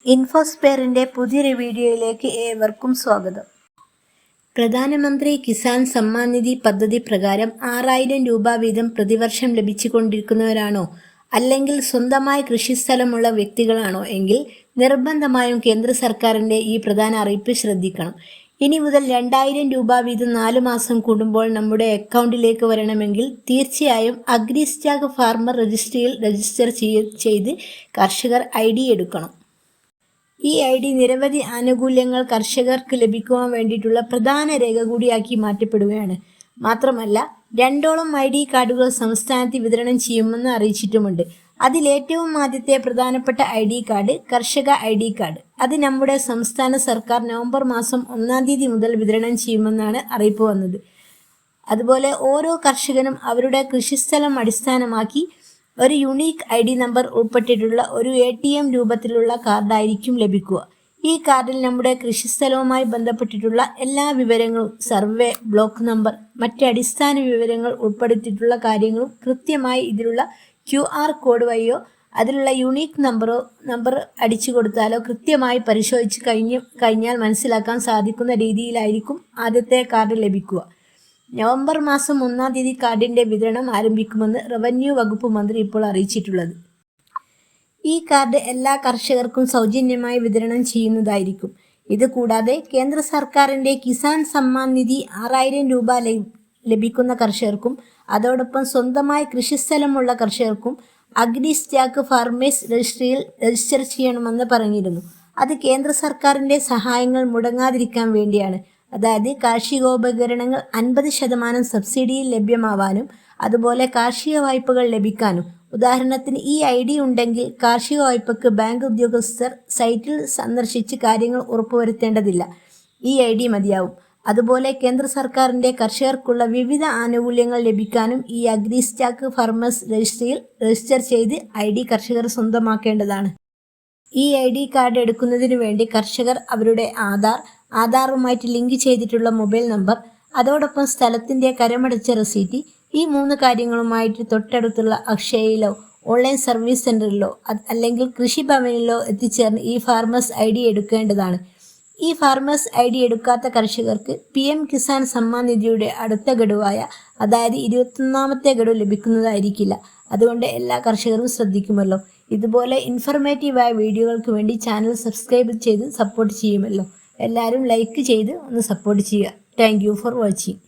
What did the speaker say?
ഇൻഫോസ്പെയറിന്റെ പുതിയൊരു വീഡിയോയിലേക്ക് ഏവർക്കും സ്വാഗതം. പ്രധാനമന്ത്രി കിസാൻ സമ്മാൻ നിധി പദ്ധതി പ്രകാരം 6000 രൂപ വീതം പ്രതിവർഷം ലഭിച്ചുകൊണ്ടിരിക്കുന്നവരാണോ അല്ലെങ്കിൽ സ്വന്തമായി കൃഷിസ്ഥലമുള്ള വ്യക്തികളാണോ എങ്കിൽ നിർബന്ധമായും കേന്ദ്ര സർക്കാരിന്റെ ഈ പ്രധാന അറിയിപ്പ് ശ്രദ്ധിക്കണം. ഇനി മുതൽ 2000 രൂപ വീതം 4 മാസം കൂടുമ്പോൾ നമ്മുടെ അക്കൗണ്ടിലേക്ക് വരണമെങ്കിൽ തീർച്ചയായും അഗ്രിസ്റ്റാക്ക് ഫാർമർ രജിസ്ട്രിയിൽ രജിസ്റ്റർ ചെയ്ത് കർഷകർ ID എടുക്കണം. ഈ ID നിരവധി ആനുകൂല്യങ്ങൾ കർഷകർക്ക് ലഭിക്കുവാൻ വേണ്ടിയിട്ടുള്ള പ്രധാന രേഖ കൂടിയാക്കി മാറ്റപ്പെടുകയാണ്. മാത്രമല്ല 2ഓളം ID കാർഡുകൾ സംസ്ഥാനത്ത് വിതരണം ചെയ്യുമെന്ന് അറിയിച്ചിട്ടുമുണ്ട്. അതിലേറ്റവും ആദ്യത്തെ പ്രധാനപ്പെട്ട ID കാർഡ് കർഷക ID കാർഡ്. അത് നമ്മുടെ സംസ്ഥാന സർക്കാർ നവംബർ മാസം 1-ാം തീയതി മുതൽ വിതരണം ചെയ്യുമെന്നാണ് അറിയിപ്പ് വന്നത്. അതുപോലെ ഓരോ കർഷകനും അവരുടെ കൃഷിസ്ഥലം അടിസ്ഥാനമാക്കി ഒരു യുണീക്ക് ID നമ്പർ ഉൾപ്പെട്ടിട്ടുള്ള ഒരു ATM രൂപത്തിലുള്ള കാർഡായിരിക്കും ലഭിക്കുക. ഈ കാർഡിൽ നമ്മുടെ കൃഷിസ്ഥലവുമായി ബന്ധപ്പെട്ടിട്ടുള്ള എല്ലാ വിവരങ്ങളും, സർവേ, ബ്ലോക്ക് നമ്പർ, മറ്റ് അടിസ്ഥാന വിവരങ്ങൾ ഉൾപ്പെടുത്തിയിട്ടുള്ള കാര്യങ്ങളും കൃത്യമായി ഇതിലുള്ള QR കോഡ് വഴിയോ അതിലുള്ള യുണീക്ക് നമ്പർ അടിച്ചു കൊടുത്താലോ കൃത്യമായി പരിശോധിച്ച് കഴിഞ്ഞാൽ മനസ്സിലാക്കാൻ സാധിക്കുന്ന രീതിയിലായിരിക്കും ആദ്യത്തെ കാർഡ് ലഭിക്കുക. നവംബർ മാസം 1-ാം തീയതി കാർഡിന്റെ വിതരണം ആരംഭിക്കുമെന്ന് റവന്യൂ വകുപ്പ് മന്ത്രി ഇപ്പോൾ അറിയിച്ചിട്ടുള്ളത്. ഈ കാർഡ് എല്ലാ കർഷകർക്കും സൗജന്യമായി വിതരണം ചെയ്യുന്നതായിരിക്കും. ഇതുകൂടാതെ കേന്ദ്ര സർക്കാരിന്റെ കിസാൻ സമ്മാൻ നിധി 6000 രൂപ ലഭിക്കുന്ന കർഷകർക്കും അതോടൊപ്പം സ്വന്തമായി കൃഷിസ്ഥലമുള്ള കർഷകർക്കും അഗ്രിസ്റ്റാക്ക് ഫാർമേഴ്സ് രജിസ്ട്രിയിൽ രജിസ്റ്റർ ചെയ്യണമെന്ന് പറഞ്ഞിരുന്നു. അത് കേന്ദ്ര സർക്കാരിന്റെ സഹായങ്ങൾ മുടങ്ങാതിരിക്കാൻ വേണ്ടിയാണ്. അതായത് കാർഷികോപകരണങ്ങൾ 50% സബ്സിഡിയിൽ ലഭ്യമാവാനും അതുപോലെ കാർഷിക വായ്പകൾ ലഭിക്കാനും. ഉദാഹരണത്തിന് ഈ ID ഉണ്ടെങ്കിൽ കാർഷിക വായ്പയ്ക്ക് ബാങ്ക് ഉദ്യോഗസ്ഥർ സൈറ്റിൽ സന്ദർശിച്ച് കാര്യങ്ങൾ ഉറപ്പുവരുത്തേണ്ടതില്ല. ഈ ID മതിയാവും. അതുപോലെ കേന്ദ്ര സർക്കാരിന്റെ കർഷകർക്കുള്ള വിവിധ ആനുകൂല്യങ്ങൾ ലഭിക്കാനും ഈ അഗ്രിസ്റ്റാക്ക് ഫാർമേഴ്സ് രജിസ്ട്രിയിൽ രജിസ്റ്റർ ചെയ്ത് ID കർഷകർ സ്വന്തമാക്കേണ്ടതാണ്. ഈ ID കാർഡ് എടുക്കുന്നതിന് വേണ്ടി കർഷകർ അവരുടെ ആധാറുമായിട്ട് ലിങ്ക് ചെയ്തിട്ടുള്ള മൊബൈൽ നമ്പർ, അതോടൊപ്പം സ്ഥലത്തിന്റെ കരമടച്ച റെസീറ്റ്, ഈ 3 കാര്യങ്ങളുമായിട്ട് തൊട്ടടുത്തുള്ള അക്ഷയയിലോ ഓൺലൈൻ സർവീസ് സെന്ററിലോ അല്ലെങ്കിൽ കൃഷിഭവനിലോ എത്തിച്ചേർന്ന് ഈ ഫാർമേഴ്സ് ID എടുക്കേണ്ടതാണ്. ഈ ഫാർമേഴ്സ് ID എടുക്കാത്ത കർഷകർക്ക് PM കിസാൻ സമ്മാൻ നിധിയുടെ അടുത്ത ഗഡുവായ അതായത് 21ാമത്തെ ഗഡു ലഭിക്കുന്നതായിരിക്കില്ല. അതുകൊണ്ട് എല്ലാ കർഷകരും ശ്രദ്ധിക്കുമല്ലോ. ഇതുപോലെ ഇൻഫർമേറ്റീവായ വീഡിയോകൾക്ക് വേണ്ടി ചാനൽ സബ്സ്ക്രൈബ് ചെയ്ത് സപ്പോർട്ട് ചെയ്യുമല്ലോ. എല്ലാവരും ലൈക്ക് ചെയ്ത് ഒന്ന് സപ്പോർട്ട് ചെയ്യുക. Thank you for watching.